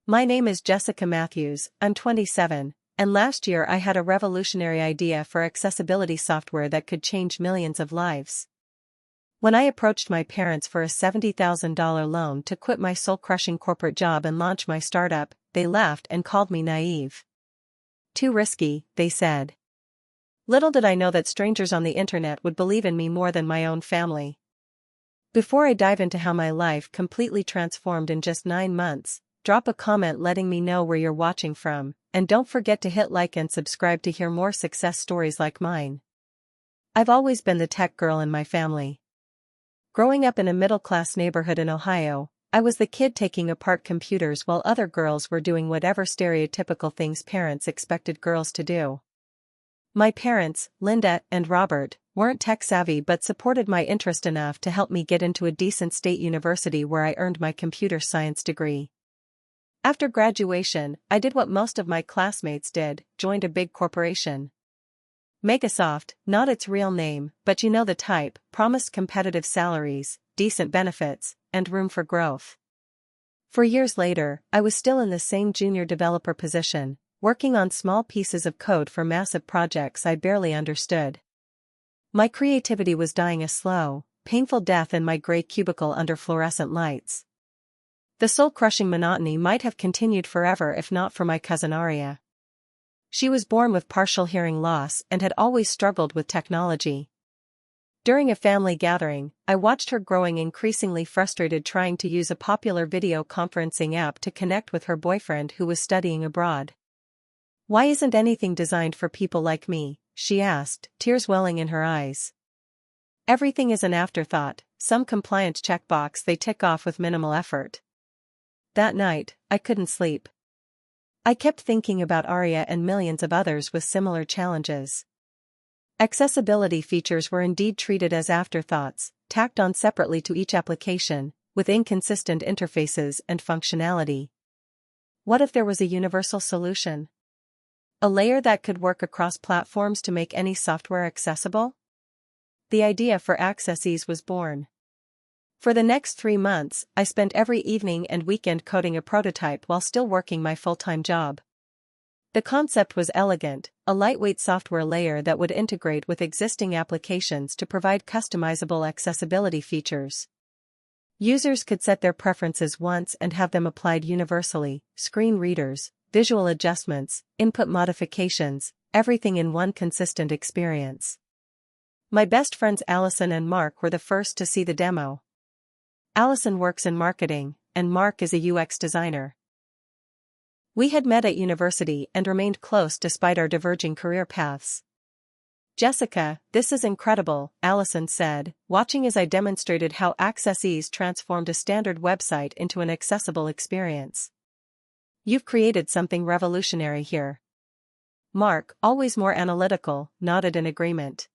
My name is Jessica Matthews, I'm 27, and last year I had a revolutionary idea for accessibility software that could change millions of lives. When I approached my parents for a $70,000 loan to quit my soul-crushing corporate job and launch my startup, they laughed and called me naive. Too risky, they said. Little did I know that strangers on the internet would believe in me more than my own family. Before I dive into how my life completely transformed in just 9 months, drop a comment letting me know where you're watching from, and don't forget to hit like and subscribe to hear more success stories like mine. I've always been the tech girl in my family. Growing up in a middle-class neighborhood in Ohio, I was the kid taking apart computers while other girls were doing whatever stereotypical things parents expected girls to do. My parents, Linda and Robert, weren't tech-savvy but supported my interest enough to help me get into a decent state university where I earned my computer science degree. After graduation, I did what most of my classmates did, joined a big corporation. Microsoft, not its real name, but you know the type, promised competitive salaries, decent benefits, and room for growth. 4 years later, I was still in the same junior developer position, working on small pieces of code for massive projects I barely understood. My creativity was dying a slow, painful death in my gray cubicle under fluorescent lights. The soul-crushing monotony might have continued forever if not for my cousin Aria. She was born with partial hearing loss and had always struggled with technology. During a family gathering, I watched her growing increasingly frustrated trying to use a popular video conferencing app to connect with her boyfriend who was studying abroad. "Why isn't anything designed for people like me?" she asked, tears welling in her eyes. "Everything is an afterthought, some compliance checkbox they tick off with minimal effort." That night, I couldn't sleep. I kept thinking about Aria and millions of others with similar challenges. Accessibility features were indeed treated as afterthoughts, tacked on separately to each application, with inconsistent interfaces and functionality. What if there was a universal solution? A layer that could work across platforms to make any software accessible? The idea for Access Ease was born. For the next 3 months, I spent every evening and weekend coding a prototype while still working my full-time job. The concept was elegant, a lightweight software layer that would integrate with existing applications to provide customizable accessibility features. Users could set their preferences once and have them applied universally: screen readers, visual adjustments, input modifications, everything in one consistent experience. My best friends Allison and Mark were the first to see the demo. Allison works in marketing, and Mark is a UX designer. We had met at university and remained close despite our diverging career paths. "Jessica, this is incredible," Allison said, watching as I demonstrated how Access Ease transformed a standard website into an accessible experience. "You've created something revolutionary here." Mark, always more analytical, nodded in agreement.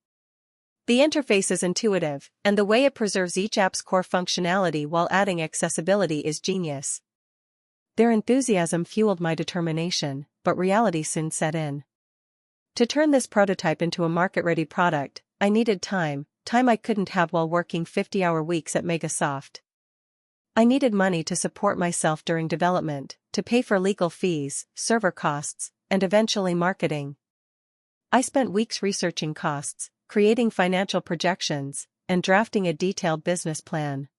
"The interface is intuitive, and the way it preserves each app's core functionality while adding accessibility is genius." Their enthusiasm fueled my determination, but reality soon set in. To turn this prototype into a market-ready product, I needed time I couldn't have while working 50-hour weeks at Microsoft. I needed money to support myself during development, to pay for legal fees, server costs, and eventually marketing. I spent weeks researching costs, creating financial projections, and drafting a detailed business plan.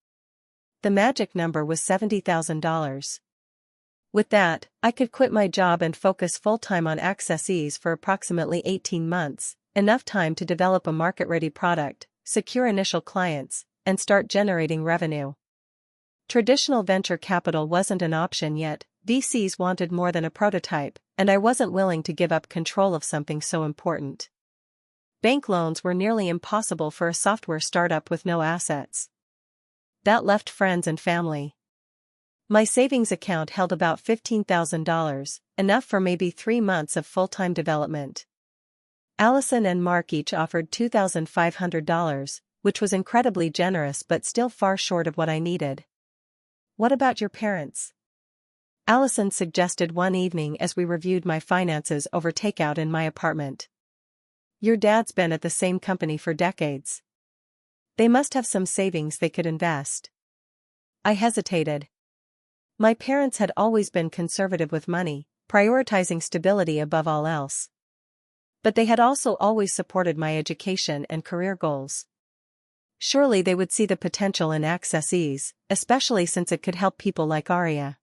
The magic number was $70,000. With that, I could quit my job and focus full-time on Access Ease for approximately 18 months, enough time to develop a market-ready product, secure initial clients, and start generating revenue. Traditional venture capital wasn't an option yet. VCs wanted more than a prototype, and I wasn't willing to give up control of something so important. Bank loans were nearly impossible for a software startup with no assets. That left friends and family. My savings account held about $15,000, enough for maybe 3 months of full-time development. Allison and Mark each offered $2,500, which was incredibly generous but still far short of what I needed. "What about your parents?" Allison suggested one evening as we reviewed my finances over takeout in my apartment. "Your dad's been at the same company for decades. They must have some savings they could invest." I hesitated. My parents had always been conservative with money, prioritizing stability above all else. But they had also always supported my education and career goals. Surely they would see the potential in Access Ease, especially since it could help people like Arya.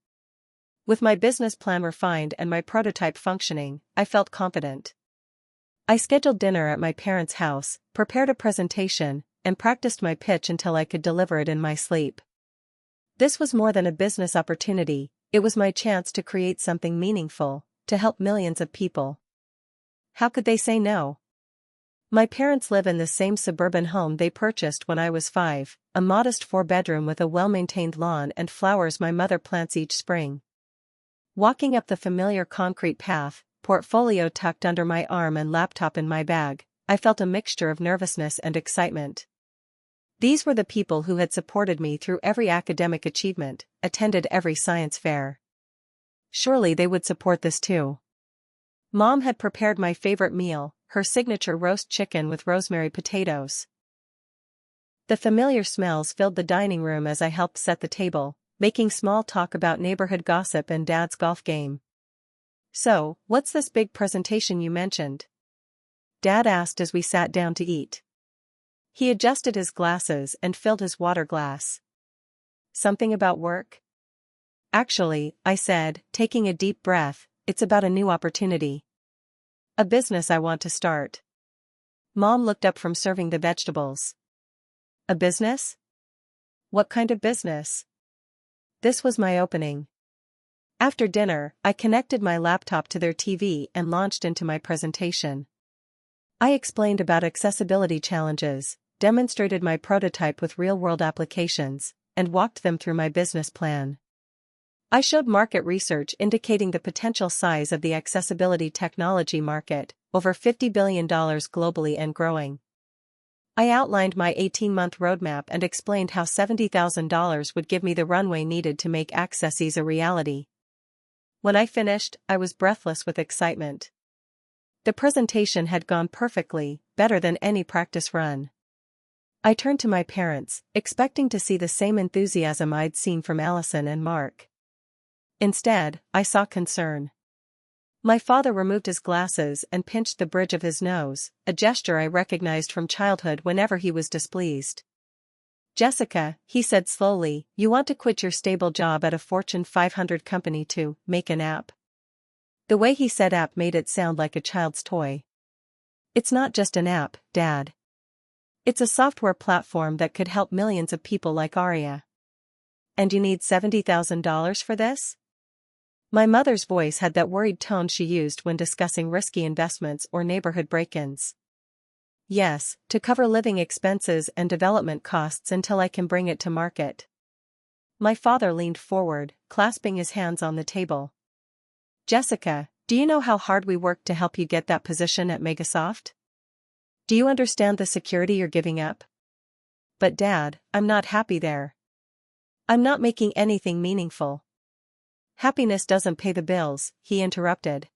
With my business plan refined and my prototype functioning, I felt confident. I scheduled dinner at my parents' house, prepared a presentation, and practiced my pitch until I could deliver it in my sleep. This was more than a business opportunity, it was my chance to create something meaningful, to help millions of people. How could they say no? My parents live in the same suburban home they purchased when I was 5, a modest 4-bedroom with a well-maintained lawn and flowers my mother plants each spring. Walking up the familiar concrete path, portfolio tucked under my arm and laptop in my bag, I felt a mixture of nervousness and excitement. These were the people who had supported me through every academic achievement, attended every science fair. Surely they would support this too. Mom had prepared my favorite meal, her signature roast chicken with rosemary potatoes. The familiar smells filled the dining room as I helped set the table, making small talk about neighborhood gossip and Dad's golf game. "So, what's this big presentation you mentioned?" Dad asked as we sat down to eat. He adjusted his glasses and filled his water glass. "Something about work?" "Actually," I said, taking a deep breath, "it's about a new opportunity. A business I want to start." Mom looked up from serving the vegetables. "A business? What kind of business?" This was my opening. After dinner, I connected my laptop to their TV and launched into my presentation. I explained about accessibility challenges, demonstrated my prototype with real-world applications, and walked them through my business plan. I showed market research indicating the potential size of the accessibility technology market, over $50 billion globally and growing. I outlined my 18-month roadmap and explained how $70,000 would give me the runway needed to make Access Ease a reality. When I finished, I was breathless with excitement. The presentation had gone perfectly, better than any practice run. I turned to my parents, expecting to see the same enthusiasm I'd seen from Allison and Mark. Instead, I saw concern. My father removed his glasses and pinched the bridge of his nose, a gesture I recognized from childhood whenever he was displeased. "Jessica," he said slowly, "you want to quit your stable job at a Fortune 500 company to make an app." The way he said app made it sound like a child's toy. "It's not just an app, Dad. It's a software platform that could help millions of people like Arya. And you need $70,000 for this?" My mother's voice had that worried tone she used when discussing risky investments or neighborhood break-ins. "Yes, to cover living expenses and development costs until I can bring it to market." My father leaned forward, clasping his hands on the table. "Jessica, do you know how hard we worked to help you get that position at Megasoft? Do you understand the security you're giving up?" "But Dad, I'm not happy there. I'm not making anything meaningful." "Happiness doesn't pay the bills," he interrupted.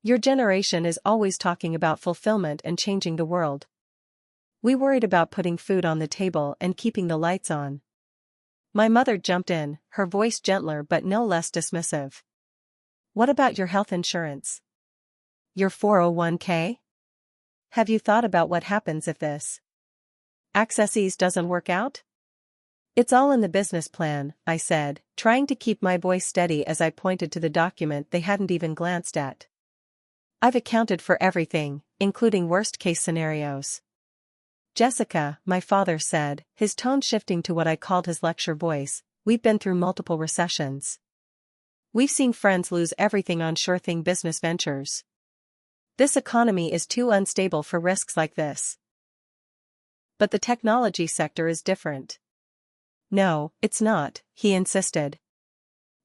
"Your generation is always talking about fulfillment and changing the world. We worried about putting food on the table and keeping the lights on." My mother jumped in, her voice gentler but no less dismissive. "What about your health insurance? Your 401k? Have you thought about what happens if this Access Ease doesn't work out?" "It's all in the business plan," I said, trying to keep my voice steady as I pointed to the document they hadn't even glanced at. "I've accounted for everything, including worst-case scenarios." "Jessica," my father said, his tone shifting to what I called his lecture voice, "we've been through multiple recessions. We've seen friends lose everything on sure-thing business ventures. This economy is too unstable for risks like this." "But the technology sector is different." "No, it's not," he insisted.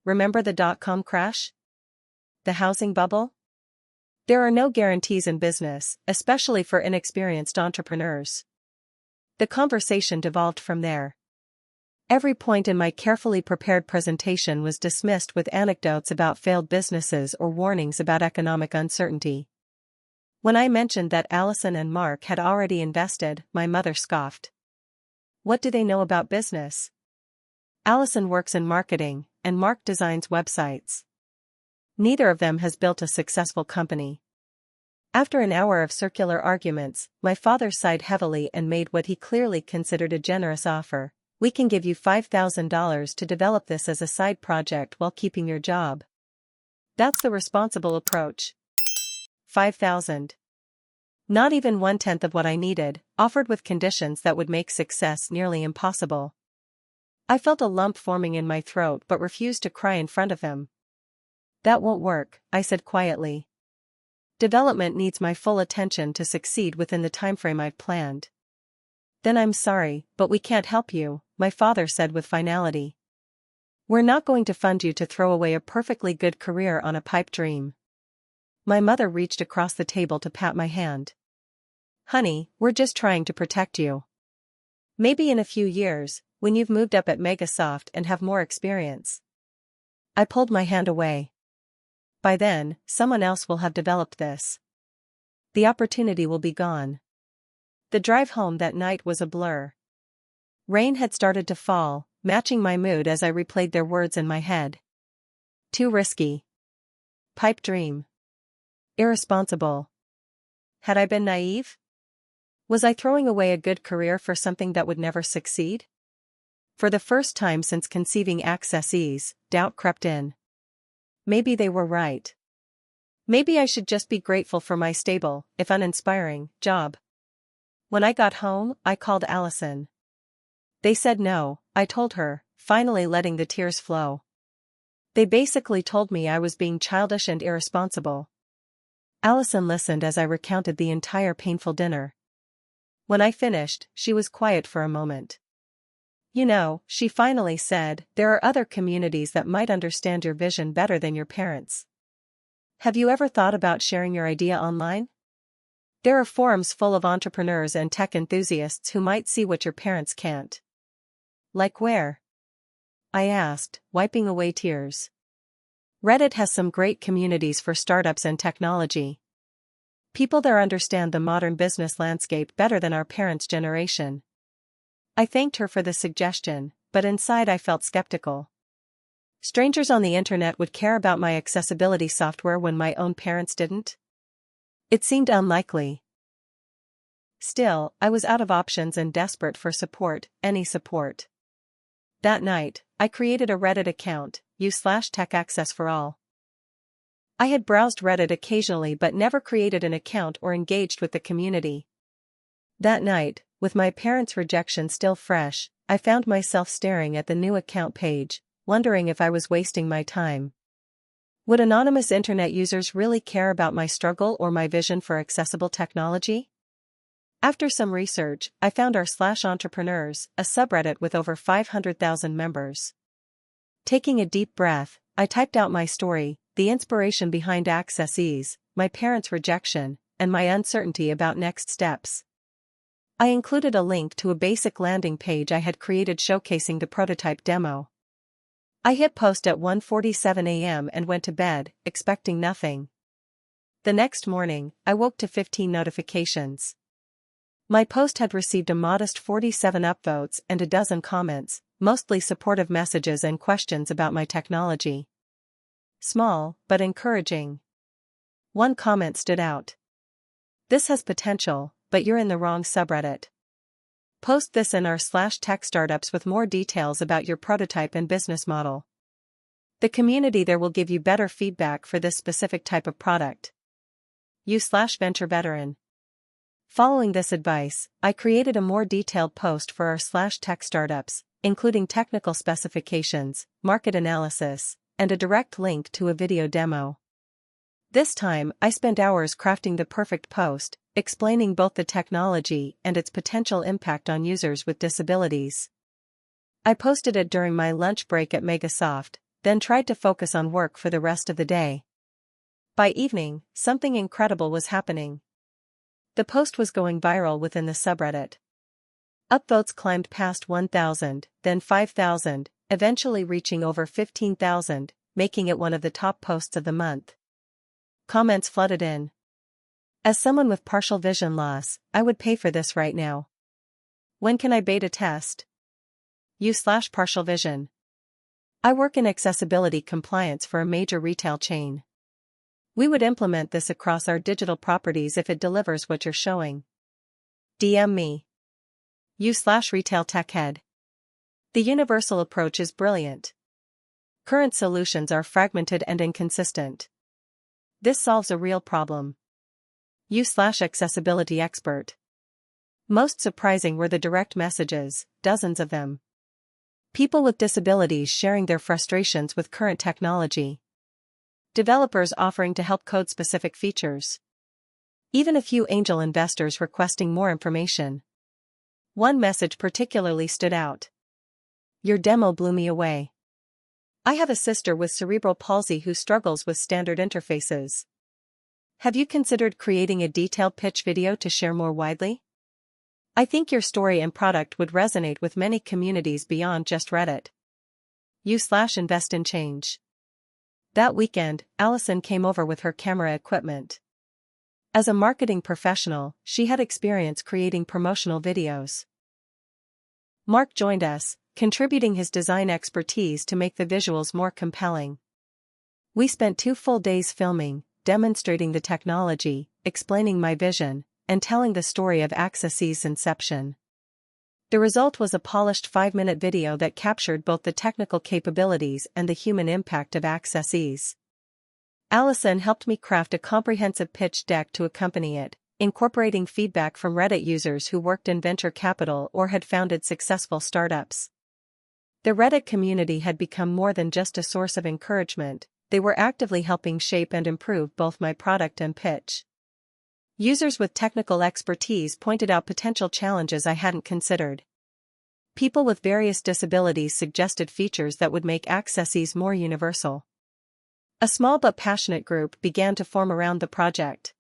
"Remember the dot-com crash? The housing bubble? There are no guarantees in business, especially for inexperienced entrepreneurs." The conversation devolved from there. Every point in my carefully prepared presentation was dismissed with anecdotes about failed businesses or warnings about economic uncertainty. When I mentioned that Allison and Mark had already invested, my mother scoffed. "What do they know about business? Allison works in marketing, and Mark Designs websites. Neither of them has built a successful company. After an hour of circular arguments, my father sighed heavily and made what he clearly considered a generous offer. We can give you $5,000 to develop this as a side project while keeping your job. That's the responsible approach. 5,000. Not even 1/10 of what I needed, offered with conditions that would make success nearly impossible. I felt a lump forming in my throat but refused to cry in front of him. That won't work, I said quietly. Development needs my full attention to succeed within the timeframe I've planned. Then I'm sorry, but we can't help you, my father said with finality. We're not going to fund you to throw away a perfectly good career on a pipe dream. My mother reached across the table to pat my hand. Honey, we're just trying to protect you. Maybe in a few years, when you've moved up at Megasoft and have more experience. I pulled my hand away. By then, someone else will have developed this. The opportunity will be gone. The drive home that night was a blur. Rain had started to fall, matching my mood as I replayed their words in my head. Too risky. Pipe dream. Irresponsible. Had I been naive? Was I throwing away a good career for something that would never succeed? For the first time since conceiving Access Ease, doubt crept in. Maybe they were right. Maybe I should just be grateful for my stable, if uninspiring, job. When I got home, I called Allison. They said no, I told her, finally letting the tears flow. They basically told me I was being childish and irresponsible. Allison listened as I recounted the entire painful dinner. When I finished, she was quiet for a moment. You know, she finally said, there are other communities that might understand your vision better than your parents. Have you ever thought about sharing your idea online? There are forums full of entrepreneurs and tech enthusiasts who might see what your parents can't. Like where? I asked, wiping away tears. Reddit has some great communities for startups and technology. People there understand the modern business landscape better than our parents' generation. I thanked her for the suggestion, but inside I felt skeptical. Strangers on the internet would care about my accessibility software when my own parents didn't? It seemed unlikely. Still, I was out of options and desperate for support, any support. That night, I created a Reddit account, u/techaccessforall. I had browsed Reddit occasionally but never created an account or engaged with the community. That night, with my parents' rejection still fresh, I found myself staring at the new account page, wondering if I was wasting my time. Would anonymous internet users really care about my struggle or my vision for accessible technology? After some research, I found r/entrepreneurs, a subreddit with over 500,000 members. Taking a deep breath, I typed out my story, the inspiration behind Access Ease, my parents' rejection, and my uncertainty about next steps. I included a link to a basic landing page I had created showcasing the prototype demo. I hit post at 1:47 a.m. and went to bed, expecting nothing. The next morning, I woke to 15 notifications. My post had received a modest 47 upvotes and a dozen comments, mostly supportive messages and questions about my technology. Small, but encouraging. One comment stood out. This has potential, but you're in the wrong subreddit. Post this in r/tech startups with more details about your prototype and business model. The community there will give you better feedback for this specific type of product. U/venture veteran. Following this advice, I created a more detailed post for r/tech startups, including technical specifications, market analysis, and a direct link to a video demo. This time, I spent hours crafting the perfect post, explaining both the technology and its potential impact on users with disabilities. I posted it during my lunch break at Megasoft, then tried to focus on work for the rest of the day. By evening, something incredible was happening. The post was going viral within the subreddit. Upvotes climbed past 1,000, then 5,000, eventually reaching over 15,000, making it one of the top posts of the month. Comments flooded in. As someone with partial vision loss, I would pay for this right now. When can I beta test? U/partial vision. I work in accessibility compliance for a major retail chain. We would implement this across our digital properties if it delivers what you're showing. DM me. You/retail tech head. The universal approach is brilliant. Current solutions are fragmented and inconsistent. This solves a real problem. You/accessibility expert. Most surprising were the direct messages, dozens of them. People with disabilities sharing their frustrations with current technology. Developers offering to help code specific features. Even a few angel investors requesting more information. One message particularly stood out. Your demo blew me away. I have a sister with cerebral palsy who struggles with standard interfaces. Have you considered creating a detailed pitch video to share more widely? I think your story and product would resonate with many communities beyond just Reddit. You/invest in change. That weekend, Allison came over with her camera equipment. As a marketing professional, she had experience creating promotional videos. Mark joined us, contributing his design expertise to make the visuals more compelling. We spent 2 full days filming, demonstrating the technology, explaining my vision, and telling the story of Access-E's inception. The result was a polished 5-minute video that captured both the technical capabilities and the human impact of Access-E's. Allison helped me craft a comprehensive pitch deck to accompany it, incorporating feedback from Reddit users who worked in venture capital or had founded successful startups. The Reddit community had become more than just a source of encouragement, they were actively helping shape and improve both my product and pitch. Users with technical expertise pointed out potential challenges I hadn't considered. People with various disabilities suggested features that would make Access-E's more universal. A small but passionate group began to form around the project.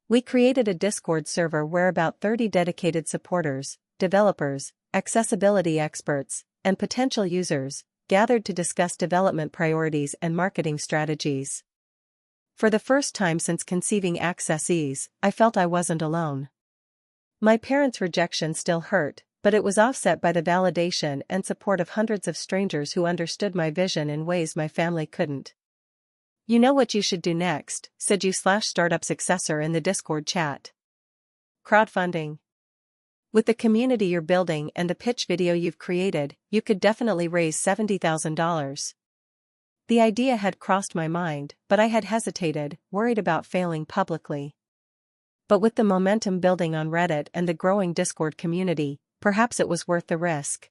We created a Discord server where about 30 dedicated supporters, developers, accessibility experts, and potential users gathered to discuss development priorities and marketing strategies. For the first time since conceiving Access-E's, I felt I wasn't alone. My parents' rejection still hurt, but it was offset by the validation and support of hundreds of strangers who understood my vision in ways my family couldn't. You know what you should do next, said You/startup successor in the Discord chat. Crowdfunding. With the community you're building and the pitch video you've created, you could definitely raise $70,000. The idea had crossed my mind, but I had hesitated, worried about failing publicly. But with the momentum building on Reddit and the growing Discord community, perhaps it was worth the risk.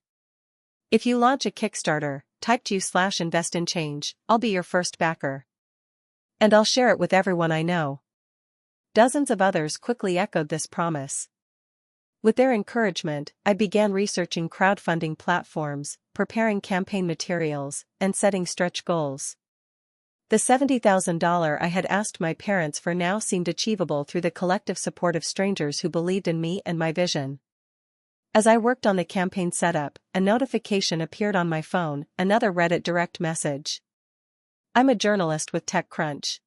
If you launch a Kickstarter, type You/invest in change, I'll be your first backer. And I'll share it with everyone I know. Dozens of others quickly echoed this promise. With their encouragement, I began researching crowdfunding platforms, preparing campaign materials, and setting stretch goals. The $70,000 I had asked my parents for now seemed achievable through the collective support of strangers who believed in me and my vision. As I worked on the campaign setup, a notification appeared on my phone, another Reddit direct message. I'm a journalist with TechCrunch.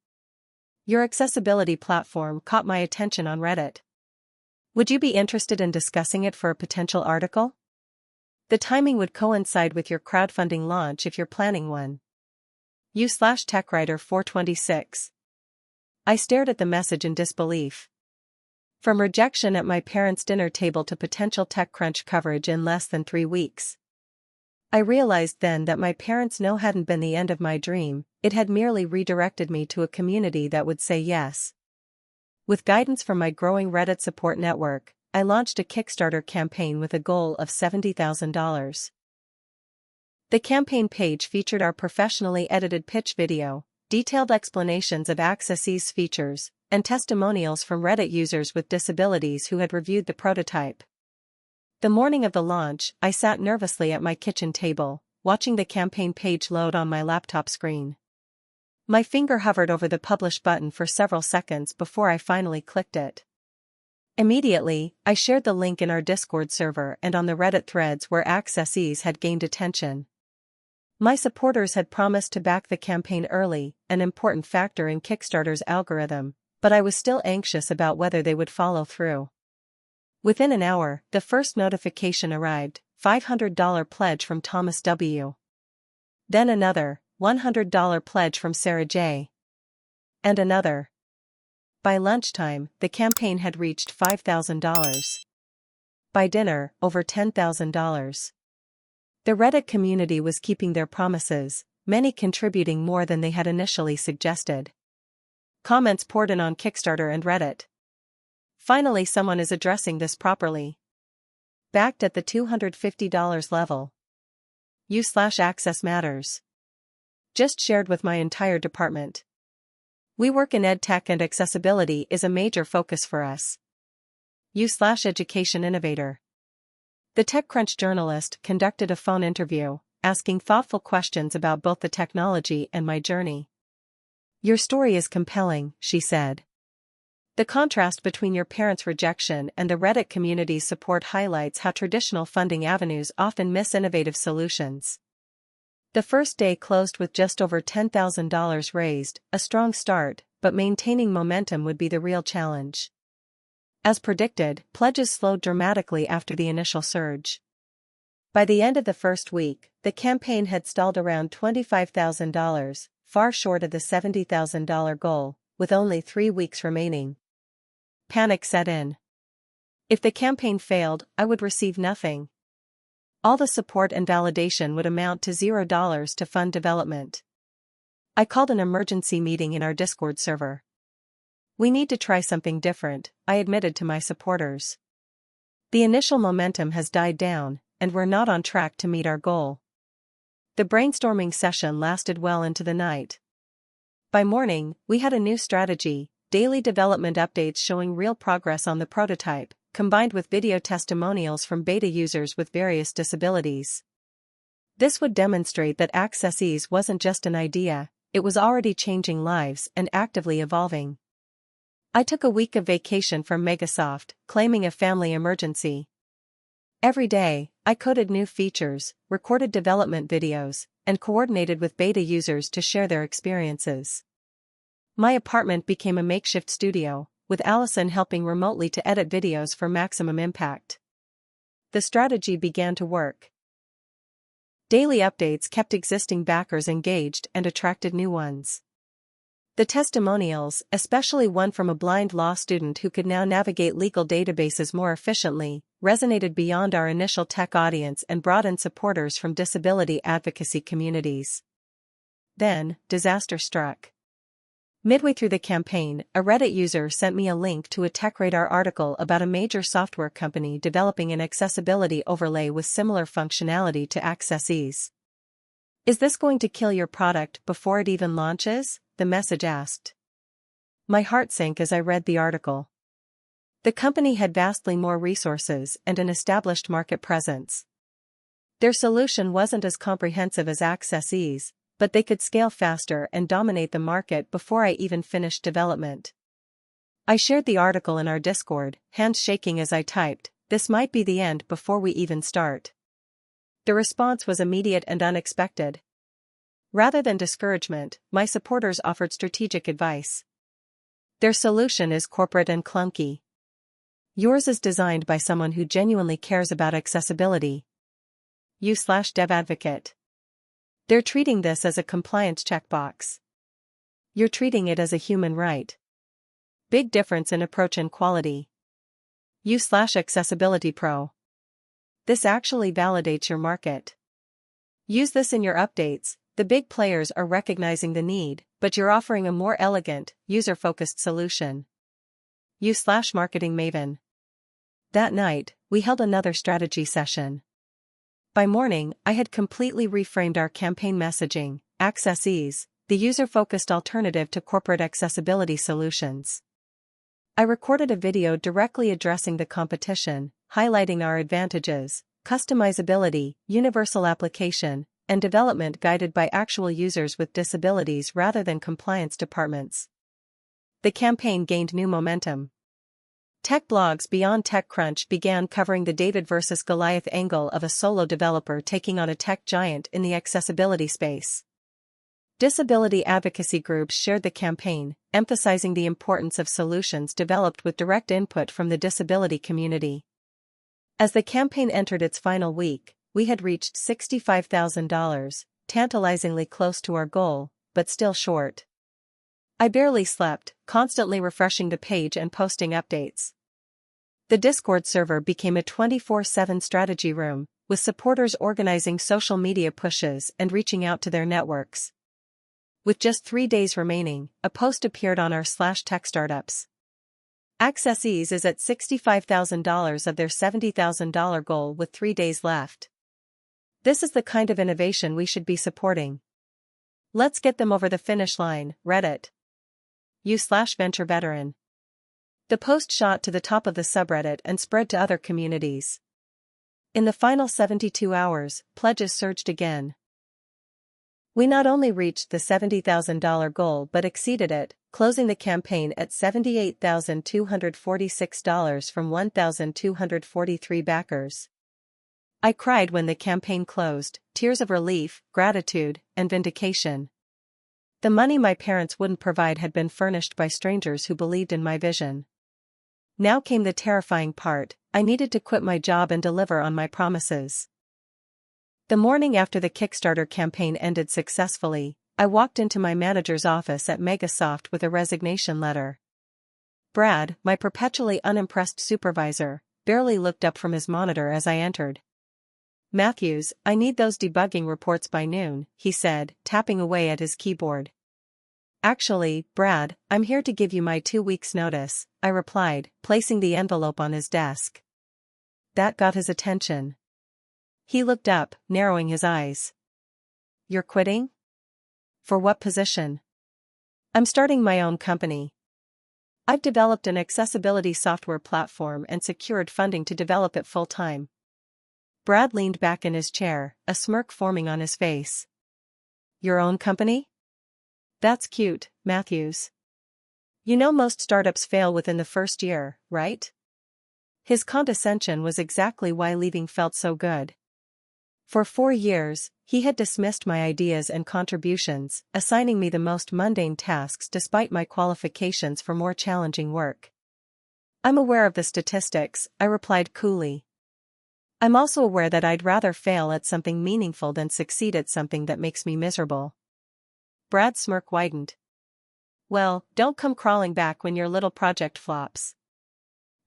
Your accessibility platform caught my attention on Reddit. Would you be interested in discussing it for a potential article? The timing would coincide with your crowdfunding launch if you're planning one. You/TechWriter 426. I stared at the message in disbelief. From rejection at my parents' dinner table to potential TechCrunch coverage in less than 3 weeks. I realized then that my parents' no hadn't been the end of my dream, it had merely redirected me to a community that would say yes. With guidance from my growing Reddit support network, I launched a Kickstarter campaign with a goal of $70,000. The campaign page featured our professionally edited pitch video, detailed explanations of Access-E's features, and testimonials from Reddit users with disabilities who had reviewed the prototype. The morning of the launch, I sat nervously at my kitchen table, watching the campaign page load on my laptop screen. My finger hovered over the publish button for several seconds before I finally clicked it. Immediately, I shared the link in our Discord server and on the Reddit threads where Access-E's had gained attention. My supporters had promised to back the campaign early, an important factor in Kickstarter's algorithm, but I was still anxious about whether they would follow through. Within an hour, the first notification arrived, $500 pledge from Thomas W. Then another $100 pledge from Sarah J. And another. By lunchtime, the campaign had reached $5,000. By dinner, over $10,000. The Reddit community was keeping their promises, many contributing more than they had initially suggested. Comments poured in on Kickstarter and Reddit. Finally, someone is addressing this properly. Backed at the $250 level. U/access matters. Just shared with my entire department. We work in EdTech and accessibility is a major focus for us. U/education innovator. The TechCrunch journalist conducted a phone interview, asking thoughtful questions about both the technology and my journey. Your story is compelling, she said. The contrast between your parents' rejection and the Reddit community's support highlights how traditional funding avenues often miss innovative solutions. The first day closed with just over $10,000 raised, a strong start, but maintaining momentum would be the real challenge. As predicted, pledges slowed dramatically after the initial surge. By the end of the first week, the campaign had stalled around $25,000, far short of the $70,000 goal, with only 3 weeks remaining. Panic set in. If the campaign failed, I would receive nothing. All the support and validation would amount to $0 to fund development. I called an emergency meeting in our Discord server. We need to try something different, I admitted to my supporters. The initial momentum has died down, and we're not on track to meet our goal. The brainstorming session lasted well into the night. By morning, we had a new strategy, daily development updates showing real progress on the prototype, combined with video testimonials from beta users with various disabilities. This would demonstrate that Access Ease wasn't just an idea, it was already changing lives and actively evolving. I took a week of vacation from Megasoft, claiming a family emergency. Every day, I coded new features, recorded development videos, and coordinated with beta users to share their experiences. My apartment became a makeshift studio, with Allison helping remotely to edit videos for maximum impact. The strategy began to work. Daily updates kept existing backers engaged and attracted new ones. The testimonials, especially one from a blind law student who could now navigate legal databases more efficiently, resonated beyond our initial tech audience and brought in supporters from disability advocacy communities. Then, disaster struck. Midway through the campaign, a Reddit user sent me a link to a TechRadar article about a major software company developing an accessibility overlay with similar functionality to Access Ease. Is this going to kill your product before it even launches? The message asked. My heart sank as I read the article. The company had vastly more resources and an established market presence. Their solution wasn't as comprehensive as Access Ease, but they could scale faster and dominate the market before I even finished development. I shared the article in our Discord, hands shaking as I typed, "This might be the end before we even start." The response was immediate and unexpected. Rather than discouragement, my supporters offered strategic advice. Their solution is corporate and clunky. Yours is designed by someone who genuinely cares about accessibility. You/dev advocate. They're treating this as a compliance checkbox. You're treating it as a human right. Big difference in approach and quality. You/accessibility pro. This actually validates your market. Use this in your updates. The big players are recognizing the need, but you're offering a more elegant, user-focused solution. You/marketing maven. That night, we held another strategy session. By morning, I had completely reframed our campaign messaging, Access Ease, the user-focused alternative to corporate accessibility solutions. I recorded a video directly addressing the competition, highlighting our advantages, customizability, universal application, and development guided by actual users with disabilities rather than compliance departments. The campaign gained new momentum. Tech blogs beyond TechCrunch began covering the David versus Goliath angle of a solo developer taking on a tech giant in the accessibility space. Disability advocacy groups shared the campaign, emphasizing the importance of solutions developed with direct input from the disability community. As the campaign entered its final week, we had reached $65,000, tantalizingly close to our goal, but still short. I barely slept, constantly refreshing the page and posting updates. The Discord server became a 24/7 strategy room, with supporters organizing social media pushes and reaching out to their networks. With just 3 days remaining, a post appeared on r/techstartups. Accessees is at $65,000 of their $70,000 goal with 3 days left. This is the kind of innovation we should be supporting. Let's get them over the finish line, Reddit. U/venture veteran. The post shot to the top of the subreddit and spread to other communities. In the final 72 hours, pledges surged again. We not only reached the $70,000 goal but exceeded it, closing the campaign at $78,246 from 1,243 backers. I cried when the campaign closed, tears of relief, gratitude, and vindication. The money my parents wouldn't provide had been furnished by strangers who believed in my vision. Now came the terrifying part: I needed to quit my job and deliver on my promises. The morning after the Kickstarter campaign ended successfully, I walked into my manager's office at Megasoft with a resignation letter. Brad, my perpetually unimpressed supervisor, barely looked up from his monitor as I entered. "Matthews, I need those debugging reports by noon," he said, tapping away at his keyboard. "Actually, Brad, I'm here to give you my 2 weeks' notice," I replied, placing the envelope on his desk. That got his attention. He looked up, narrowing his eyes. "You're quitting? For what position?" "I'm starting my own company. I've developed an accessibility software platform and secured funding to develop it full-time." Brad leaned back in his chair, a smirk forming on his face. "Your own company? That's cute, Matthews. You know most startups fail within the first year, right?" His condescension was exactly why leaving felt so good. For 4 years, he had dismissed my ideas and contributions, assigning me the most mundane tasks despite my qualifications for more challenging work. "I'm aware of the statistics," I replied coolly. "I'm also aware that I'd rather fail at something meaningful than succeed at something that makes me miserable." Brad's smirk widened. "Well, don't come crawling back when your little project flops.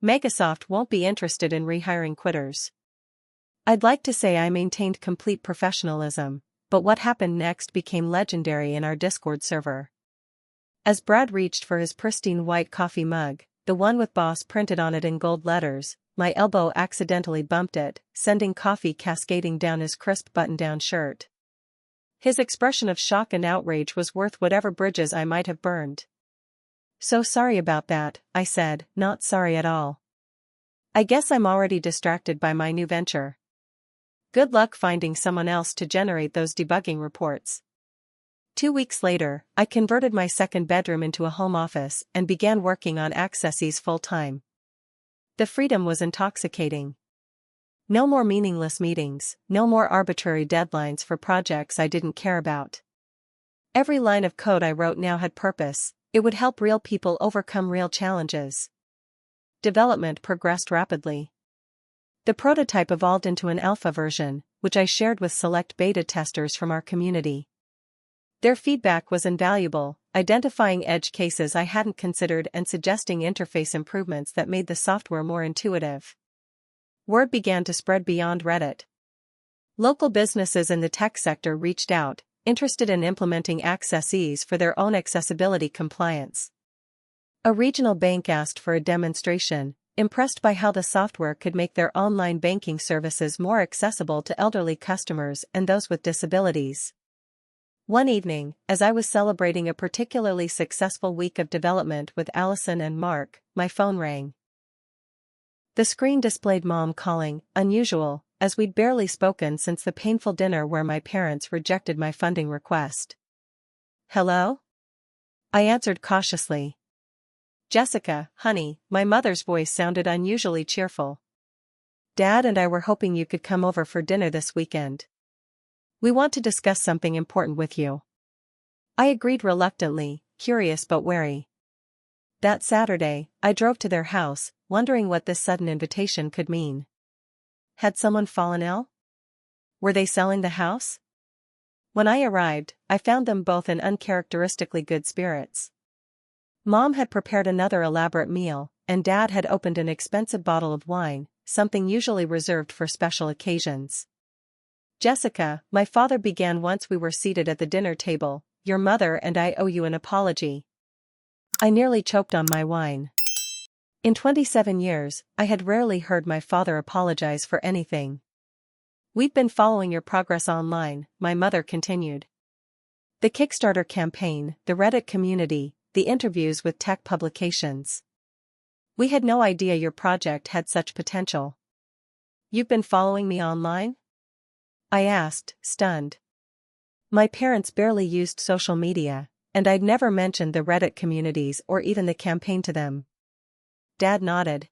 Megasoft won't be interested in rehiring quitters." I'd like to say I maintained complete professionalism, but what happened next became legendary in our Discord server. As Brad reached for his pristine white coffee mug, the one with "Boss" printed on it in gold letters, my elbow accidentally bumped it, sending coffee cascading down his crisp button-down shirt. His expression of shock and outrage was worth whatever bridges I might have burned. "So sorry about that," I said, not sorry at all. "I guess I'm already distracted by my new venture. Good luck finding someone else to generate those debugging reports." 2 weeks later, I converted my second bedroom into a home office and began working on Accessees full-time. The freedom was intoxicating. No more meaningless meetings, no more arbitrary deadlines for projects I didn't care about. Every line of code I wrote now had purpose. It would help real people overcome real challenges. Development progressed rapidly. The prototype evolved into an alpha version, which I shared with select beta testers from our community. Their feedback was invaluable, identifying edge cases I hadn't considered and suggesting interface improvements that made the software more intuitive. Word began to spread beyond Reddit. Local businesses in the tech sector reached out, interested in implementing Accessees for their own accessibility compliance. A regional bank asked for a demonstration, impressed by how the software could make their online banking services more accessible to elderly customers and those with disabilities. One evening, as I was celebrating a particularly successful week of development with Allison and Mark, my phone rang. The screen displayed Mom calling, unusual, as we'd barely spoken since the painful dinner where my parents rejected my funding request. "Hello?" I answered cautiously. "Jessica, honey," my mother's voice sounded unusually cheerful. "Dad and I were hoping you could come over for dinner this weekend. We want to discuss something important with you." I agreed reluctantly, curious but wary. That Saturday, I drove to their house, wondering what this sudden invitation could mean. Had someone fallen ill? Were they selling the house? When I arrived, I found them both in uncharacteristically good spirits. Mom had prepared another elaborate meal, and Dad had opened an expensive bottle of wine, something usually reserved for special occasions. "Jessica," my father began once we were seated at the dinner table, "your mother and I owe you an apology." I nearly choked on my wine. In 27 years, I had rarely heard my father apologize for anything. "We've been following your progress online," my mother continued. "The Kickstarter campaign, the Reddit community, the interviews with tech publications. We had no idea your project had such potential." "You've been following me online?" I asked, stunned. My parents barely used social media, and I'd never mentioned the Reddit communities or even the campaign to them. Dad nodded.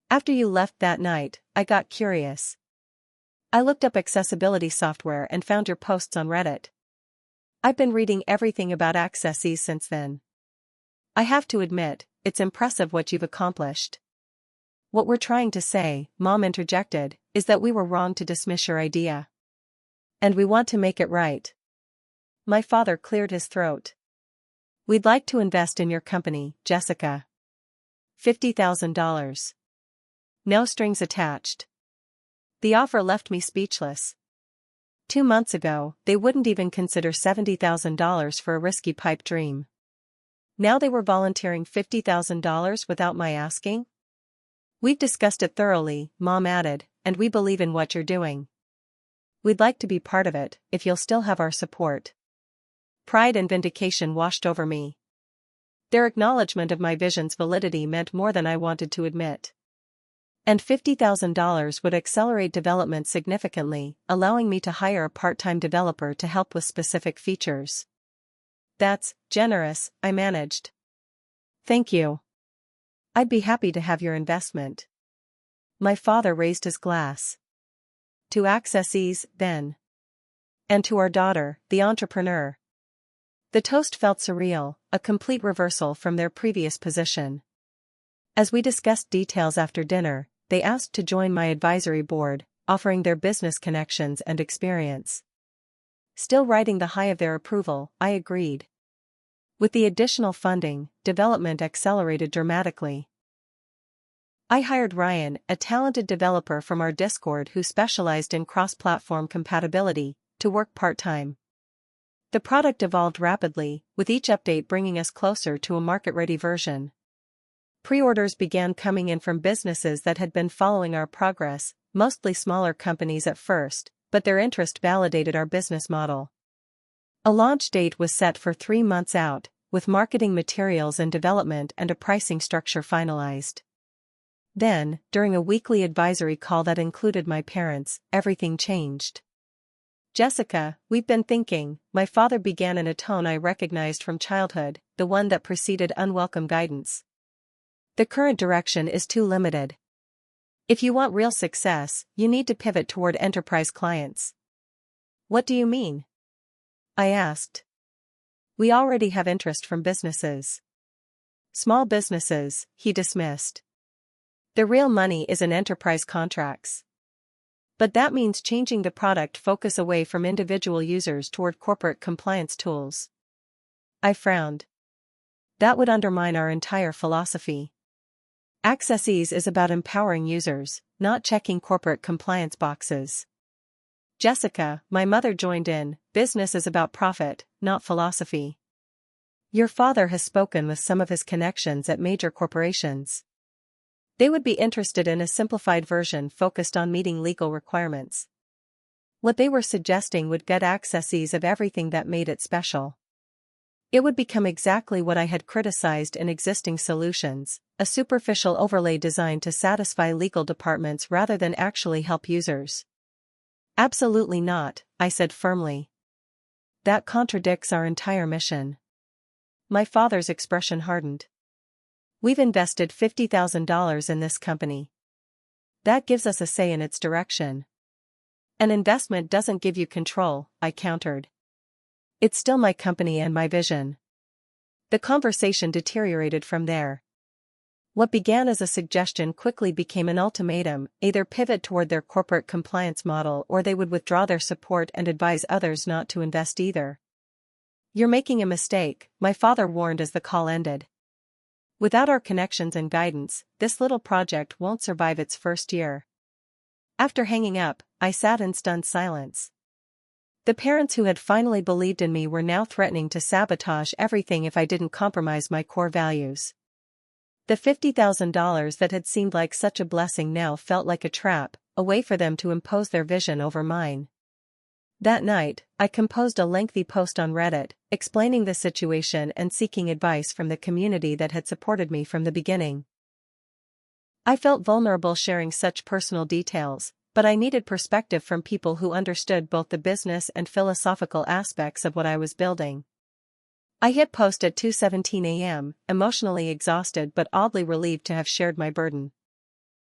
"After you left that night, I got curious. I looked up accessibility software and found your posts on Reddit. I've been reading everything about Access since then. I have to admit, it's impressive what you've accomplished." "What we're trying to say," Mom interjected, "is that we were wrong to dismiss your idea. And we want to make it right." My father cleared his throat. "We'd like to invest in your company, Jessica. $50,000. No strings attached." The offer left me speechless. 2 months ago, they wouldn't even consider $70,000 for a risky pipe dream. Now they were volunteering $50,000 without my asking? "We've discussed it thoroughly," Mom added, "and we believe in what you're doing. We'd like to be part of it, if you'll still have our support." Pride and vindication washed over me. Their acknowledgement of my vision's validity meant more than I wanted to admit. And $50,000 would accelerate development significantly, allowing me to hire a part-time developer to help with specific features. "That's generous," I managed. "Thank you. I'd be happy to have your investment." My father raised his glass. "To Access, then. And to our daughter, the entrepreneur." The toast felt surreal, a complete reversal from their previous position. As we discussed details after dinner, they asked to join my advisory board, offering their business connections and experience. Still riding the high of their approval, I agreed. With the additional funding, development accelerated dramatically. I hired Ryan, a talented developer from our Discord who specialized in cross-platform compatibility, to work part-time. The product evolved rapidly, with each update bringing us closer to a market-ready version. Pre-orders began coming in from businesses that had been following our progress, mostly smaller companies at first, but their interest validated our business model. A launch date was set for 3 months out, with marketing materials in development and a pricing structure finalized. Then, during a weekly advisory call that included my parents, everything changed. "Jessica, we've been thinking," my father began in a tone I recognized from childhood, the one that preceded unwelcome guidance. "The current direction is too limited. If you want real success, you need to pivot toward enterprise clients." "What do you mean?" I asked. "We already have interest from businesses." "Small businesses," he dismissed. "The real money is in enterprise contracts. But that means changing the product focus away from individual users toward corporate compliance tools." I frowned. "That would undermine our entire philosophy. Access is about empowering users, not checking corporate compliance boxes." "Jessica," my mother joined in, "business is about profit, not philosophy. Your father has spoken with some of his connections at major corporations. They would be interested in a simplified version focused on meeting legal requirements. What they were suggesting would get Access of everything that made it special. It would become exactly what I had criticized in existing solutions, a superficial overlay designed to satisfy legal departments rather than actually help users." "Absolutely not," I said firmly. "That contradicts our entire mission." My father's expression hardened. "We've invested $50,000 in this company. That gives us a say in its direction." "An investment doesn't give you control," I countered. "It's still my company and my vision." The conversation deteriorated from there. What began as a suggestion quickly became an ultimatum: either pivot toward their corporate compliance model or they would withdraw their support and advise others not to invest either. "You're making a mistake," my father warned as the call ended. "Without our connections and guidance, this little project won't survive its first year." After hanging up, I sat in stunned silence. The parents who had finally believed in me were now threatening to sabotage everything if I didn't compromise my core values. The $50,000 that had seemed like such a blessing now felt like a trap, a way for them to impose their vision over mine. That night, I composed a lengthy post on Reddit, explaining the situation and seeking advice from the community that had supported me from the beginning. I felt vulnerable sharing such personal details, but I needed perspective from people who understood both the business and philosophical aspects of what I was building. I hit post at 2:17 a.m., emotionally exhausted but oddly relieved to have shared my burden.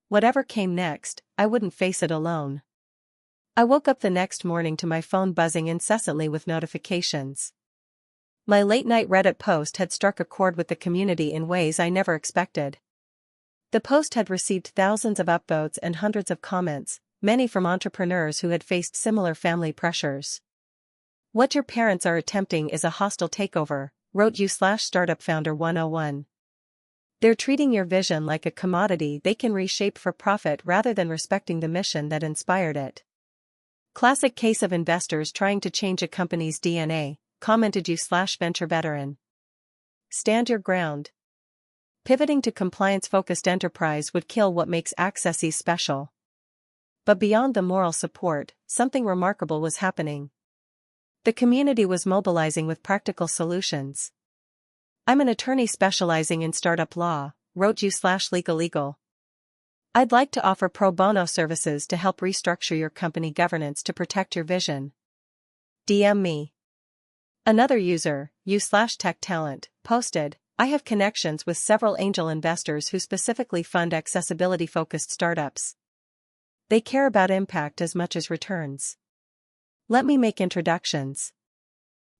Whatever came next, I wouldn't face it alone. I woke up the next morning to my phone buzzing incessantly with notifications. My late-night Reddit post had struck a chord with the community in ways I never expected. The post had received thousands of upvotes and hundreds of comments, many from entrepreneurs who had faced similar family pressures. "What your parents are attempting is a hostile takeover," wrote you/startup founder 101. "They're treating your vision like a commodity they can reshape for profit rather than respecting the mission that inspired it. Classic case of investors trying to change a company's DNA," commented you/venture veteran. "Stand your ground. Pivoting to compliance-focused enterprise would kill what makes Accesses special." But beyond the moral support, something remarkable was happening. The community was mobilizing with practical solutions. "I'm an attorney specializing in startup law," wrote you/legal. "I'd like to offer pro bono services to help restructure your company governance to protect your vision. DM me." Another user, you/tech talent, posted, "I have connections with several angel investors who specifically fund accessibility-focused startups. They care about impact as much as returns. Let me make introductions."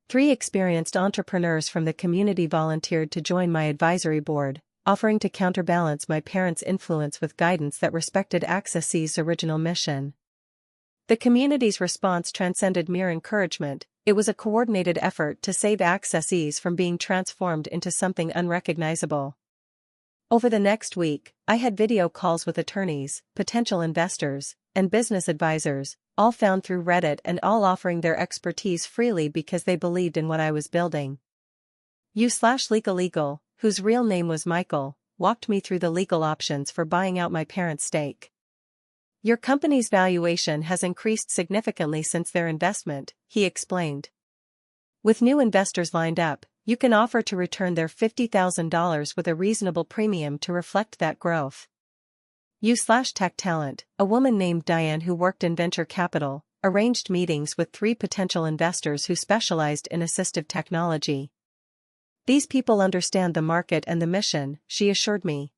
3 experienced entrepreneurs from the community volunteered to join my advisory board, offering to counterbalance my parents' influence with guidance that respected Accesses' original mission. The community's response transcended mere encouragement. It was a coordinated effort to save Accesses from being transformed into something unrecognizable. Over the next week, I had video calls with attorneys, potential investors, and business advisors, all found through Reddit and all offering their expertise freely because they believed in what I was building. You/legal, whose real name was Michael, walked me through the legal options for buying out my parents' stake. "Your company's valuation has increased significantly since their investment," he explained. "With new investors lined up, you can offer to return their $50,000 with a reasonable premium to reflect that growth." You/tech talent, a woman named Diane who worked in venture capital, arranged meetings with 3 potential investors who specialized in assistive technology. "These people understand the market and the mission," she assured me.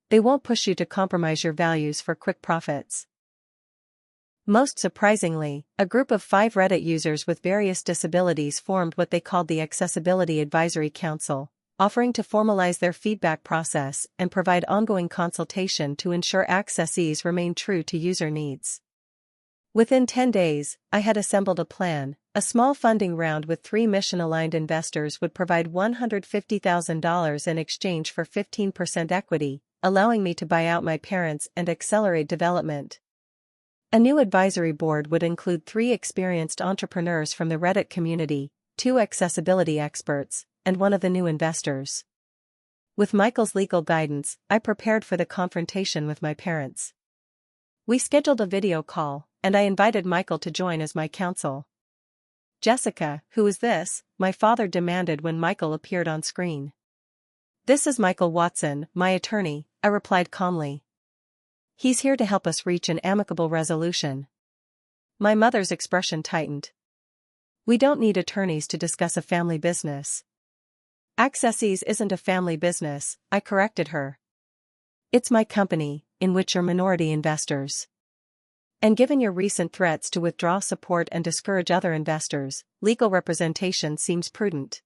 "They won't push you to compromise your values for quick profits." Most surprisingly, a group of 5 Reddit users with various disabilities formed what they called the Accessibility Advisory Council, offering to formalize their feedback process and provide ongoing consultation to ensure Accesses remain true to user needs. Within 10 days, I had assembled a plan. A small funding round with 3 mission-aligned investors would provide $150,000 in exchange for 15% equity, allowing me to buy out my parents and accelerate development. A new advisory board would include 3 experienced entrepreneurs from the Reddit community, 2 accessibility experts, and 1 of the new investors. With Michael's legal guidance, I prepared for the confrontation with my parents. We scheduled a video call, and I invited Michael to join as my counsel. "Jessica, who is this?" my father demanded when Michael appeared on screen. "This is Michael Watson, my attorney," I replied calmly. "He's here to help us reach an amicable resolution." My mother's expression tightened. "We don't need attorneys to discuss a family business." "Accesses isn't a family business," I corrected her. "It's my company, in which you're minority investors. And given your recent threats to withdraw support and discourage other investors, legal representation seems prudent."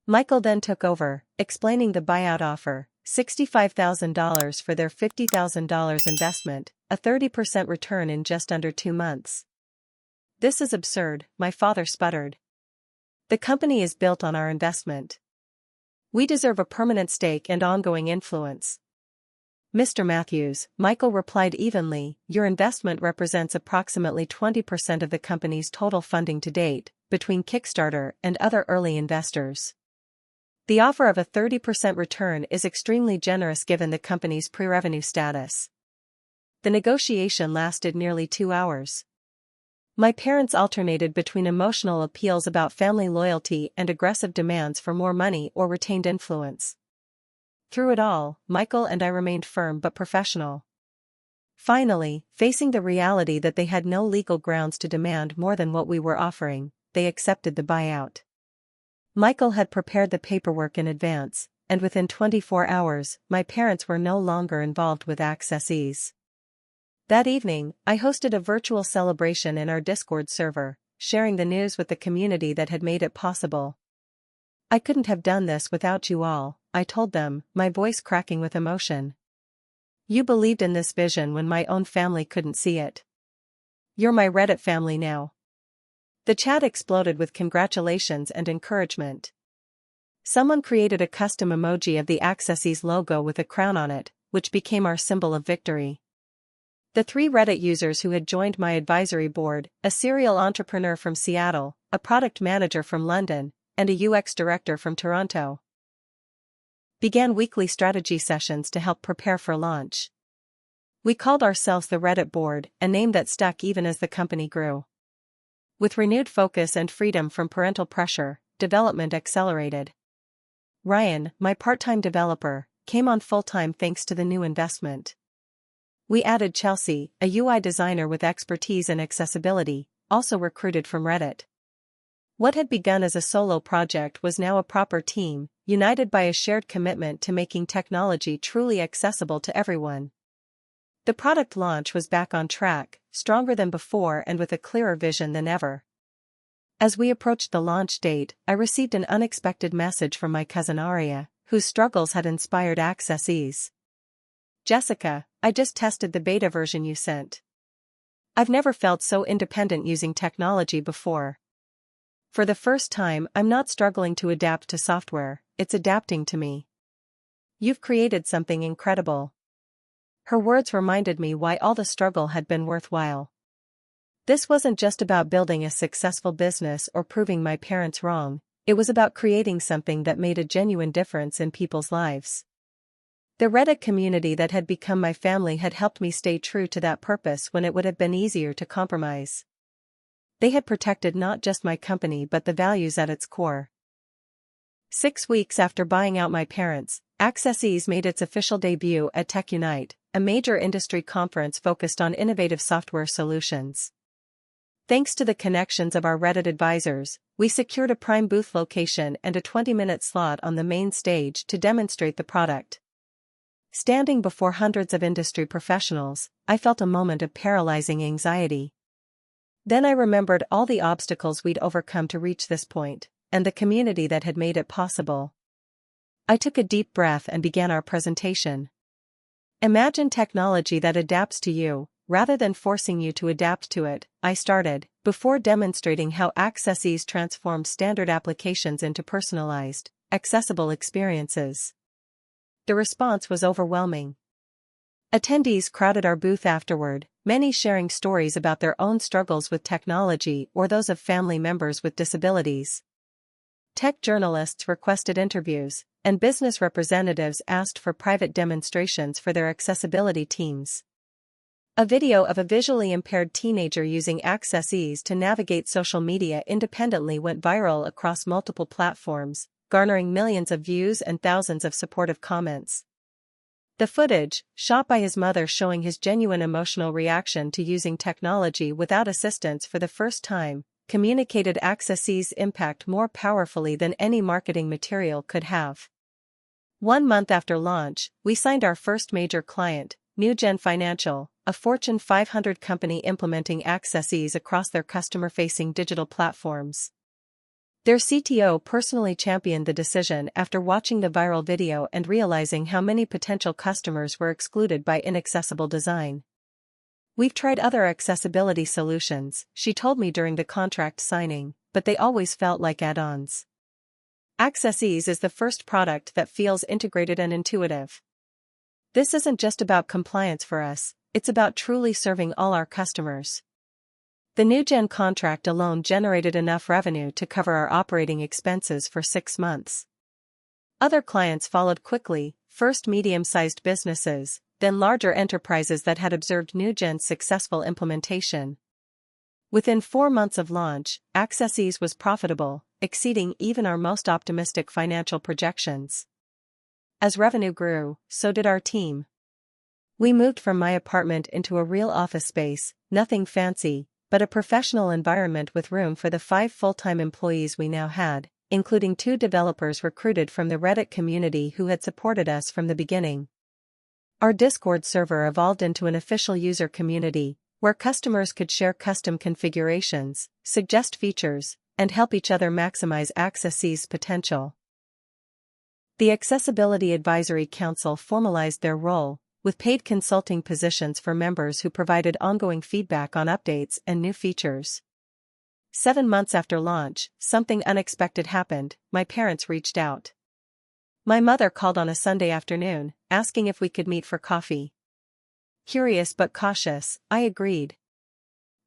Michael then took over, explaining the buyout offer. $65,000 for their $50,000 investment, a 30% return in just under 2 months. This is absurd, my father sputtered. The company is built on our investment. We deserve a permanent stake and ongoing influence. Mr. Matthews, Michael replied evenly, your investment represents approximately 20% of the company's total funding to date, between Kickstarter and other early investors. The offer of a 30% return is extremely generous given the company's pre-revenue status. The negotiation lasted nearly 2 hours. My parents alternated between emotional appeals about family loyalty and aggressive demands for more money or retained influence. Through it all, Michael and I remained firm but professional. Finally, facing the reality that they had no legal grounds to demand more than what we were offering, they accepted the buyout. Michael had prepared the paperwork in advance, and within 24 hours, my parents were no longer involved with accessees. That evening, I hosted a virtual celebration in our Discord server, sharing the news with the community that had made it possible. I couldn't have done this without you all, I told them, my voice cracking with emotion. You believed in this vision when my own family couldn't see it. You're my Reddit family now. The chat exploded with congratulations and encouragement. Someone created a custom emoji of the accessees logo with a crown on it, which became our symbol of victory. The 3 Reddit users who had joined my advisory board, a serial entrepreneur from Seattle, a product manager from London, and a UX director from Toronto, began weekly strategy sessions to help prepare for launch. We called ourselves the Reddit board, a name that stuck even as the company grew. With renewed focus and freedom from parental pressure, development accelerated. Ryan, my part-time developer, came on full-time thanks to the new investment. We added Chelsea, a UI designer with expertise in accessibility, also recruited from Reddit. What had begun as a solo project was now a proper team, united by a shared commitment to making technology truly accessible to everyone. The product launch was back on track, stronger than before and with a clearer vision than ever. As we approached the launch date, I received an unexpected message from my cousin Aria, whose struggles had inspired accessees. Jessica, I just tested the beta version you sent. I've never felt so independent using technology before. For the first time, I'm not struggling to adapt to software, it's adapting to me. You've created something incredible. Her words reminded me why all the struggle had been worthwhile. This wasn't just about building a successful business or proving my parents wrong, it was about creating something that made a genuine difference in people's lives. The Reddit community that had become my family had helped me stay true to that purpose when it would have been easier to compromise. They had protected not just my company but the values at its core. 6 weeks after buying out my parents, Accessees made its official debut at Tech Unite, a major industry conference focused on innovative software solutions. Thanks to the connections of our Reddit advisors, we secured a prime booth location and a 20-minute slot on the main stage to demonstrate the product. Standing before hundreds of industry professionals, I felt a moment of paralyzing anxiety. Then I remembered all the obstacles we'd overcome to reach this point, and the community that had made it possible. I took a deep breath and began our presentation. Imagine technology that adapts to you, rather than forcing you to adapt to it, I started, before demonstrating how Accessees transformed standard applications into personalized, accessible experiences. The response was overwhelming. Attendees crowded our booth afterward, many sharing stories about their own struggles with technology or those of family members with disabilities. Tech journalists requested interviews, and business representatives asked for private demonstrations for their accessibility teams. A video of a visually impaired teenager using Accessees to navigate social media independently went viral across multiple platforms, garnering millions of views and thousands of supportive comments. The footage, shot by his mother showing his genuine emotional reaction to using technology without assistance for the first time, communicated Accessees' impact more powerfully than any marketing material could have. 1 month after launch, we signed our first major client, NewGen Financial, a Fortune 500 company implementing Accessees across their customer-facing digital platforms. Their CTO personally championed the decision after watching the viral video and realizing how many potential customers were excluded by inaccessible design. "We've tried other accessibility solutions," she told me during the contract signing, "but they always felt like add-ons. Access Ease is the first product that feels integrated and intuitive. This isn't just about compliance for us, it's about truly serving all our customers." The new gen contract alone generated enough revenue to cover our operating expenses for 6 months. Other clients followed quickly, first medium-sized businesses, then larger enterprises that had observed new gen's successful implementation. Within 4 months of launch, Access Ease was profitable, exceeding even our most optimistic financial projections. As revenue grew, so did our team. We moved from my apartment into a real office space, nothing fancy, but a professional environment with room for the 5 full-time employees we now had, including 2 developers recruited from the Reddit community who had supported us from the beginning. Our Discord server evolved into an official user community, where customers could share custom configurations, suggest features, and help each other maximize Access Ease's potential. The Accessibility Advisory Council formalized their role, with paid consulting positions for members who provided ongoing feedback on updates and new features. 7 months after launch, something unexpected happened. My parents reached out. My mother called on a Sunday afternoon, asking if we could meet for coffee. Curious but cautious, I agreed.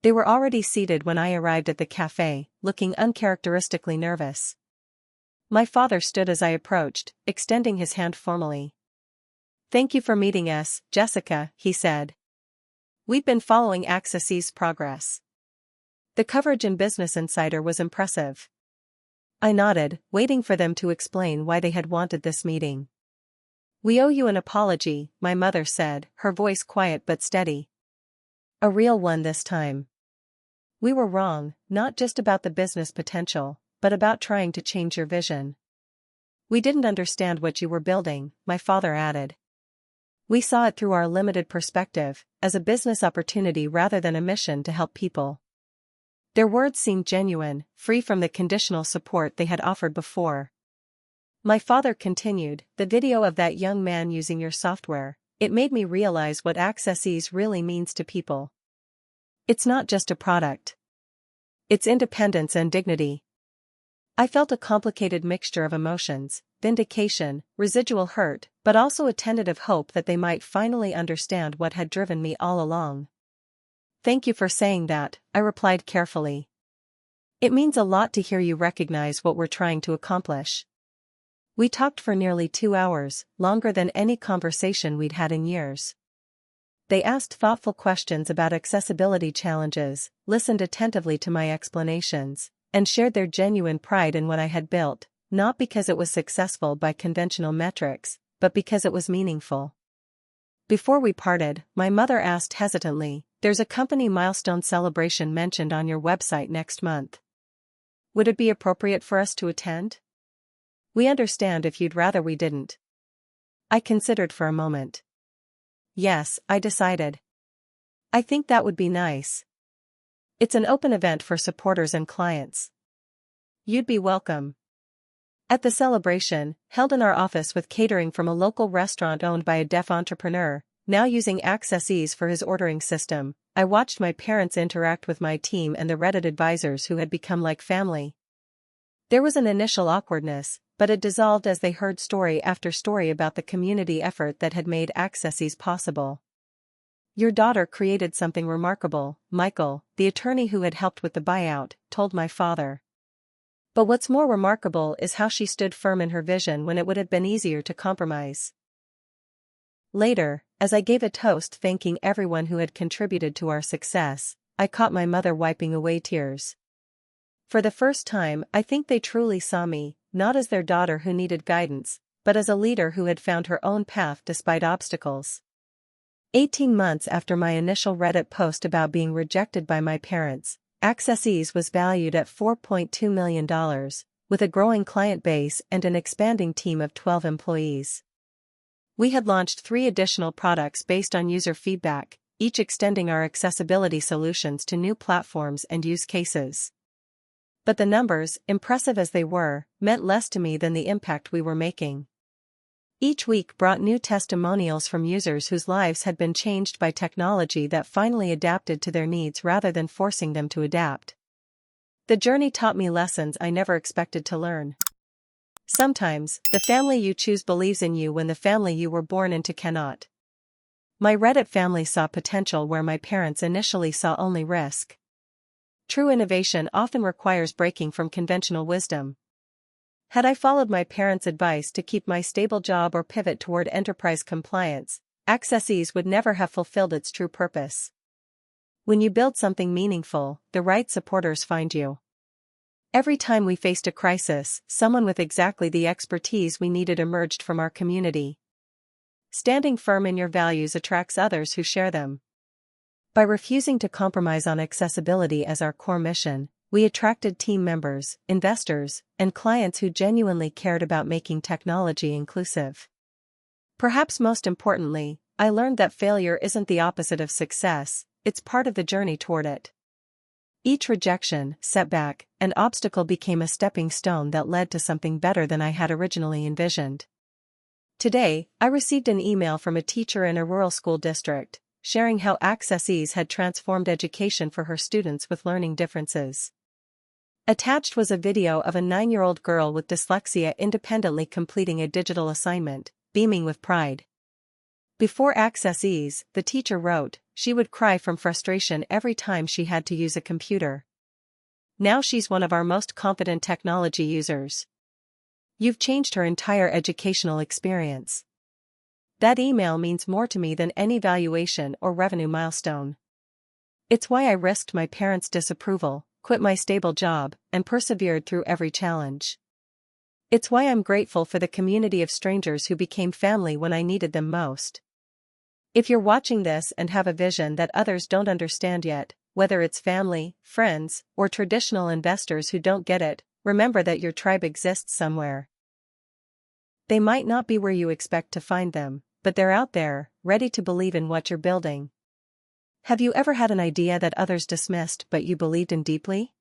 They were already seated when I arrived at the cafe, looking uncharacteristically nervous. My father stood as I approached, extending his hand formally. "Thank you for meeting us, Jessica," he said. "We've been following Access Ease's progress." The coverage in Business Insider was impressive. I nodded, waiting for them to explain why they had wanted this meeting. "We owe you an apology," my mother said, her voice quiet but steady. "A real one this time. We were wrong, not just about the business potential, but about trying to change your vision. We didn't understand what you were building," my father added. "We saw it through our limited perspective, as a business opportunity rather than a mission to help people." Their words seemed genuine, free from the conditional support they had offered before. My father continued, "The video of that young man using your software, it made me realize what Access Ease really means to people. It's not just a product. It's independence and dignity." I felt a complicated mixture of emotions, vindication, residual hurt, but also a tentative hope that they might finally understand what had driven me all along. "Thank you for saying that," I replied carefully. "It means a lot to hear you recognize what we're trying to accomplish." We talked for nearly 2 hours, longer than any conversation we'd had in years. They asked thoughtful questions about accessibility challenges, listened attentively to my explanations, and shared their genuine pride in what I had built, not because it was successful by conventional metrics, but because it was meaningful. Before we parted, my mother asked hesitantly, "There's a company milestone celebration mentioned on your website next month. Would it be appropriate for us to attend? We understand if you'd rather we didn't." I considered for a moment. "Yes," I decided. "I think that would be nice. It's an open event for supporters and clients. You'd be welcome." At the celebration, held in our office with catering from a local restaurant owned by a deaf entrepreneur, now using Access Ease for his ordering system, I watched my parents interact with my team and the Reddit advisors who had become like family. There was an initial awkwardness, but it dissolved as they heard story after story about the community effort that had made Access Ease possible. "Your daughter created something remarkable," Michael, the attorney who had helped with the buyout, told my father. "But what's more remarkable is how she stood firm in her vision when it would have been easier to compromise." Later, as I gave a toast thanking everyone who had contributed to our success, I caught my mother wiping away tears. For the first time, I think they truly saw me, not as their daughter who needed guidance, but as a leader who had found her own path despite obstacles. 18 months after my initial Reddit post about being rejected by my parents, Access Ease was valued at $4.2 million, with a growing client base and an expanding team of 12 employees. We had launched 3 additional products based on user feedback, each extending our accessibility solutions to new platforms and use cases. But the numbers, impressive as they were, meant less to me than the impact we were making. Each week brought new testimonials from users whose lives had been changed by technology that finally adapted to their needs rather than forcing them to adapt. The journey taught me lessons I never expected to learn. Sometimes, the family you choose believes in you when the family you were born into cannot. My Reddit family saw potential where my parents initially saw only risk. True innovation often requires breaking from conventional wisdom. Had I followed my parents' advice to keep my stable job or pivot toward enterprise compliance, Access Ease would never have fulfilled its true purpose. When you build something meaningful, the right supporters find you. Every time we faced a crisis, someone with exactly the expertise we needed emerged from our community. Standing firm in your values attracts others who share them. By refusing to compromise on accessibility as our core mission, we attracted team members, investors, and clients who genuinely cared about making technology inclusive. Perhaps most importantly, I learned that failure isn't the opposite of success, it's part of the journey toward it. Each rejection, setback, and obstacle became a stepping stone that led to something better than I had originally envisioned. Today, I received an email from a teacher in a rural school district, sharing how Access Ease had transformed education for her students with learning differences. Attached was a video of a 9-year-old girl with dyslexia independently completing a digital assignment, beaming with pride. Before Access Ease, the teacher wrote, she would cry from frustration every time she had to use a computer. Now she's one of our most confident technology users. You've changed her entire educational experience. That email means more to me than any valuation or revenue milestone. It's why I risked my parents' disapproval, quit my stable job, and persevered through every challenge. It's why I'm grateful for the community of strangers who became family when I needed them most. If you're watching this and have a vision that others don't understand yet, whether it's family, friends, or traditional investors who don't get it, remember that your tribe exists somewhere. They might not be where you expect to find them, but they're out there, ready to believe in what you're building. Have you ever had an idea that others dismissed but you believed in deeply?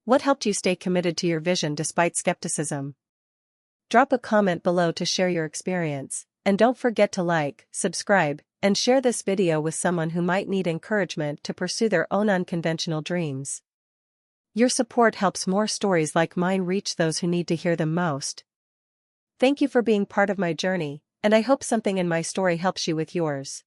What helped you stay committed to your vision despite skepticism? Drop a comment below to share your experience, and don't forget to like, subscribe, and share this video with someone who might need encouragement to pursue their own unconventional dreams. Your support helps more stories like mine reach those who need to hear them most. Thank you for being part of my journey, and I hope something in my story helps you with yours.